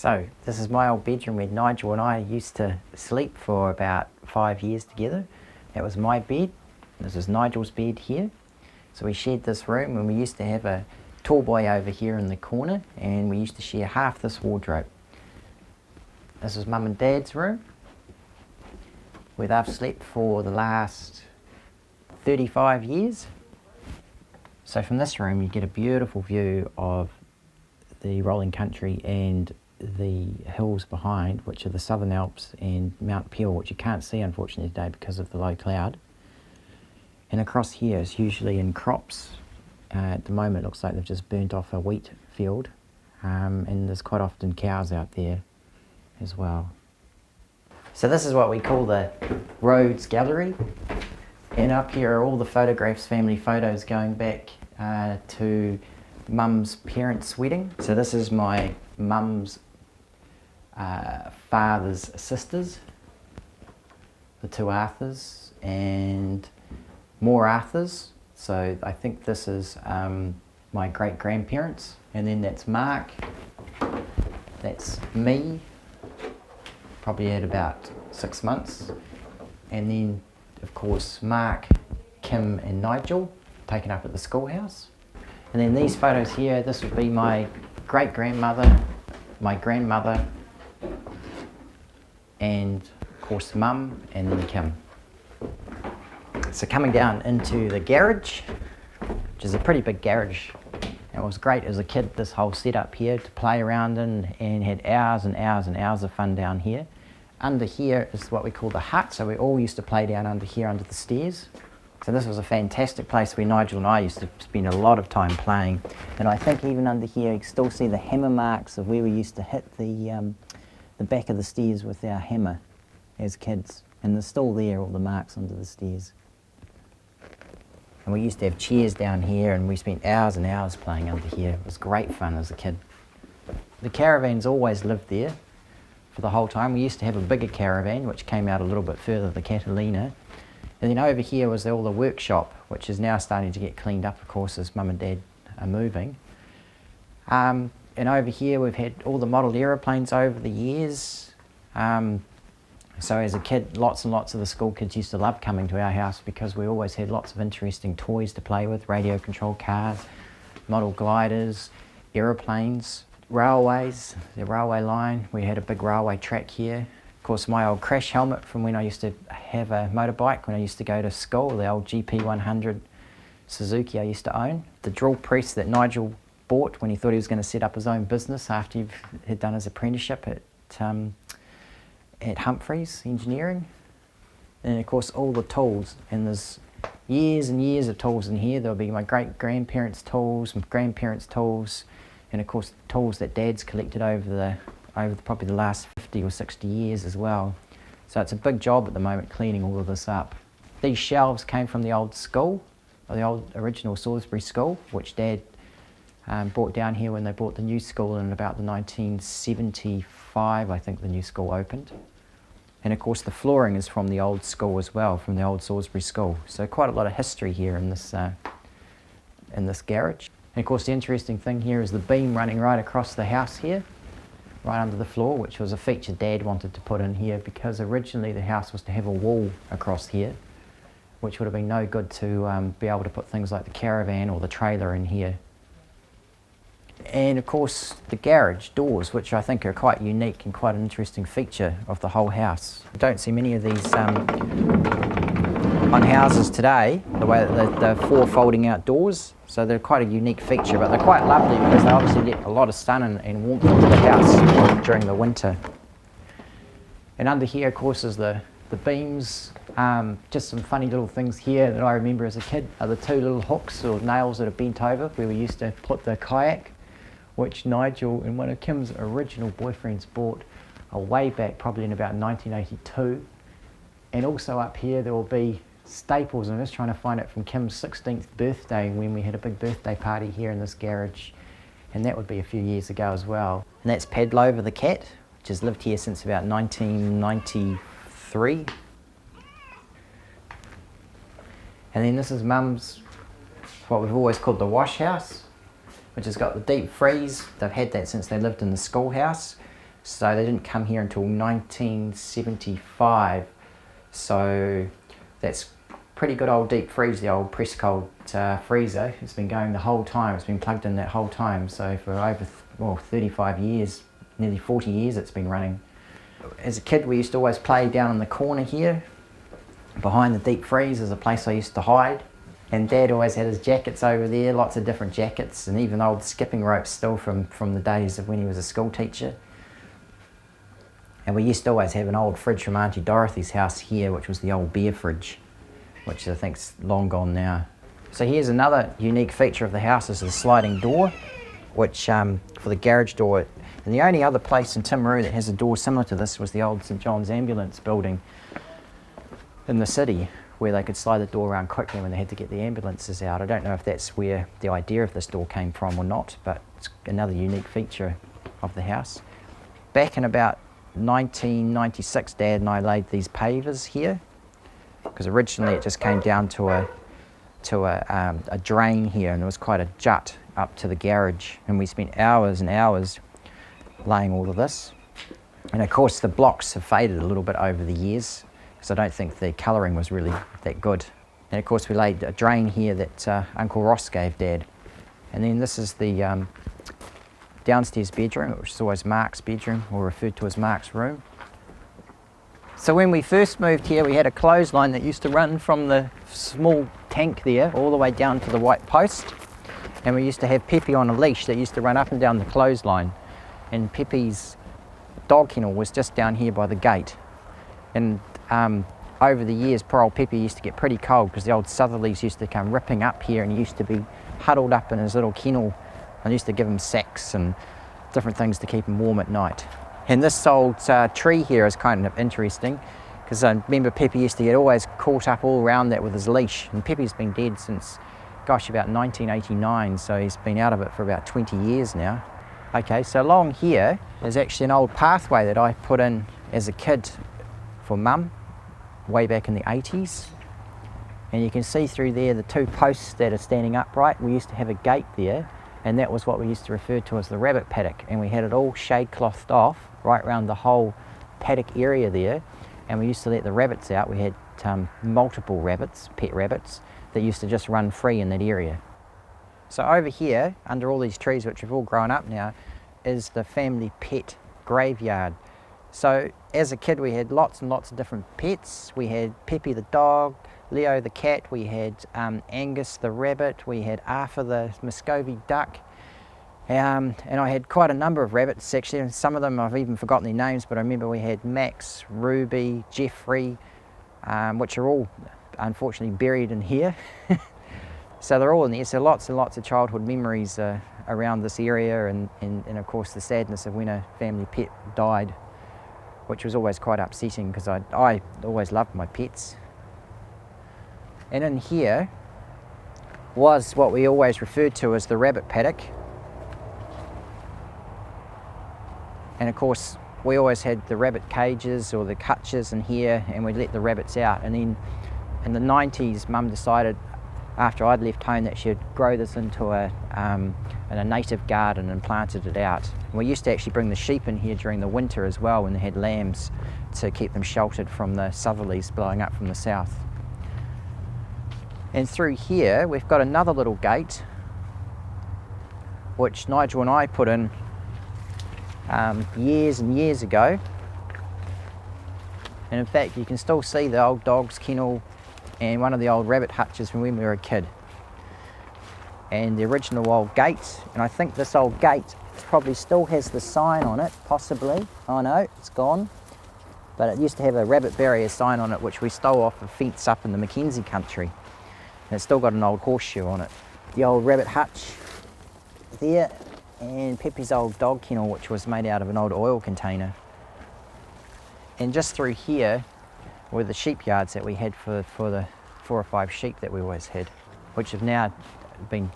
So this is my old bedroom where Nigel and I used to sleep for about 5 years together. That was my bed. This is Nigel's bed here. So we shared this room, and we used to have a tall boy over here in the corner, and we used to share half this wardrobe. This is Mum and Dad's room, where they've slept for the last 35 years. So from this room you get a beautiful view of the rolling country and the hills behind, which are the Southern Alps and Mount Peel, which you can't see unfortunately today because of the low cloud. And across here is usually in crops. At the moment it looks like they've just burnt off a wheat field, and there's quite often cows out there as well. So this is what we call the Rhodes Gallery, and up here are all the photographs, family photos going back to Mum's parents' wedding. So this is my mum's father's sisters, the two Arthurs, and more Arthurs. So I think this is my great-grandparents, and then that's Mark, that's me, probably at about 6 months, and then of course Mark, Kim and Nigel taken up at the schoolhouse. And then these photos here, this would be my great-grandmother, my grandmother, and of course Mum, and then Kim. So coming down into the garage, which is a pretty big garage. It was great as a kid, this whole setup here to play around in, and had hours and hours and hours of fun down here. Under here is what we call the hut, so we all used to play down under here under the stairs. So this was a fantastic place where Nigel and I used to spend a lot of time playing. And I think even under here you can still see the hammer marks of where we used to hit the back of the stairs with our hammer as kids. And they're still there, all the marks under the stairs. And we used to have chairs down here, and we spent hours and hours playing under here. It was great fun as a kid. The caravans always lived there for the whole time. We used to have a bigger caravan which came out a little bit further, the Catalina. And then over here was all the workshop, which is now starting to get cleaned up, of course, as Mum and Dad are moving. And over here we've had all the modelled aeroplanes over the years. So as a kid, lots and lots of the school kids used to love coming to our house because we always had lots of interesting toys to play with, radio controlled cars, model gliders, aeroplanes, railways, the railway line. We had a big railway track here. Of course, my old crash helmet from when I used to have a motorbike when I used to go to school, the old GP100 Suzuki I used to own. The drill press that Nigel bought when he thought he was going to set up his own business after he had done his apprenticeship at Humphreys Engineering. And of course all the tools, and there's years and years of tools in here. There'll be my great-grandparents' tools, my grandparents' tools, and of course tools that Dad's collected over probably the last 50 or 60 years as well. So it's a big job at the moment cleaning all of this up. These shelves came from the old school, or the old original Salisbury school, which Dad brought down here when they bought the new school in about the 1975, I think the new school opened. And of course the flooring is from the old school as well, from the old Salisbury school. So quite a lot of history here in this garage. And of course the interesting thing here is the beam running right across the house here, right under the floor, which was a feature Dad wanted to put in here because originally the house was to have a wall across here, which would have been no good to be able to put things like the caravan or the trailer in here. And of course the garage doors, which I think are quite unique and quite an interesting feature of the whole house. I don't see many of these on houses today, the way that they're four folding out doors. So they're quite a unique feature, but they're quite lovely because they obviously let a lot of sun and warmth into the house during the winter. And under here, of course, is the beams. Just some funny little things here that I remember as a kid are the two little hooks or nails that are bent over where we used to put the kayak, which Nigel and one of Kim's original boyfriends bought way back, probably in about 1982. And also up here there will be staples. I'm just trying to find it from Kim's 16th birthday when we had a big birthday party here in this garage, and that would be a few years ago as well. And that's Padlover the cat, which has lived here since about 1993. And then this is Mum's, what we've always called the wash house, which has got the deep freeze. They've had that since they lived in the schoolhouse. So they didn't come here until 1975. So that's pretty good old deep freeze, the old press cold freezer. It's been going the whole time. It's been plugged in that whole time. So for over 35 years, nearly 40 years it's been running. As a kid we used to always play down in the corner here. Behind the deep freeze is a place I used to hide. And Dad always had his jackets over there, lots of different jackets, and even old skipping ropes still from the days of when he was a school teacher. And we used to always have an old fridge from Auntie Dorothy's house here, which was the old beer fridge, which I think's long gone now. So here's another unique feature of the house, is the sliding door, which for the garage door. And the only other place in Timaru that has a door similar to this was the old St John's ambulance building in the city, where they could slide the door around quickly when they had to get the ambulances out. I don't know if that's where the idea of this door came from or not, but it's another unique feature of the house. Back in about 1996, Dad and I laid these pavers here, because originally it just came down to a drain here, and there was quite a jut up to the garage, and we spent hours and hours laying all of this. And of course the blocks have faded a little bit over the years, because I don't think the colouring was really that good. And of course we laid a drain here that Uncle Ross gave Dad. And then this is the downstairs bedroom, which is always Mark's bedroom, or referred to as Mark's room. So when we first moved here, we had a clothesline that used to run from the small tank there all the way down to the white post. And we used to have Pepe on a leash that used to run up and down the clothesline. And Pepe's dog kennel was just down here by the gate. And over the years, poor old Pepe used to get pretty cold, because the old southerlies used to come ripping up here, and he used to be huddled up in his little kennel. I used to give him sacks and different things to keep him warm at night. And this old tree here is kind of interesting, because I remember Pepe used to get always caught up all around that with his leash. And Pepe's been dead since, gosh, about 1989, so he's been out of it for about 20 years now. Okay, so along here is actually an old pathway that I put in as a kid for Mum, way back in the 80s. And you can see through there the two posts that are standing upright. We used to have a gate there, and that was what we used to refer to as the rabbit paddock, and we had it all shade clothed off right around the whole paddock area there, and we used to let the rabbits out. We had multiple rabbits, pet rabbits, that used to just run free in that area. So over here, under all these trees, which have all grown up now, is the family pet graveyard. So as a kid we had lots and lots of different pets. We had Pepe the dog, Leo the cat, we had Angus the rabbit, we had Arthur the Muscovy duck, and I had quite a number of rabbits actually, and some of them I've even forgotten their names, but I remember we had Max, Ruby, Jeffrey, which are all unfortunately buried in here. So they're all in there, so lots and lots of childhood memories around this area, and of course the sadness of when a family pet died, which was always quite upsetting, because I always loved my pets. And in here was what we always referred to as the rabbit paddock. And of course we always had the rabbit cages or the cutches in here, and we'd let the rabbits out. And then in the 90s Mum decided, after I'd left home, that she'd grow this into a native garden and planted it out. And we used to actually bring the sheep in here during the winter as well, when they had lambs, to keep them sheltered from the southerlies blowing up from the south. And through here we've got another little gate, which Nigel and I put in years and years ago. And in fact you can still see the old dog's kennel and one of the old rabbit hutches from when we were a kid. And the original old gate, and I think this old gate probably still has the sign on it, possibly. Oh no, it's gone. But it used to have a rabbit barrier sign on it, which we stole off a fence up in the Mackenzie country. And it's still got an old horseshoe on it. The old rabbit hutch there, and Pepe's old dog kennel, which was made out of an old oil container. And just through here were the sheep yards that we had for the 4 or 5 sheep that we always had, which have now been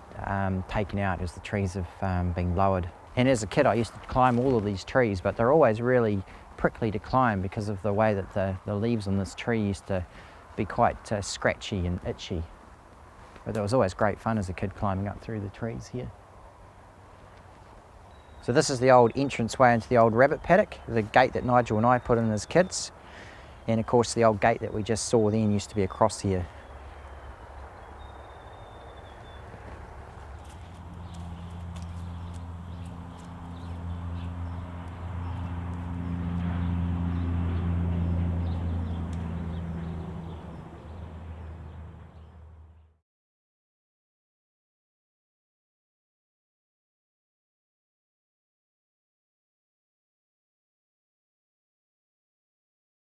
taken out as the trees have been lowered. And as a kid I used to climb all of these trees, but they're always really prickly to climb because of the way that the leaves on this tree used to be quite scratchy and itchy. But it was always great fun as a kid climbing up through the trees here. So this is the old entranceway into the old rabbit paddock, the gate that Nigel and I put in as kids. And of course the old gate that we just saw then used to be across here.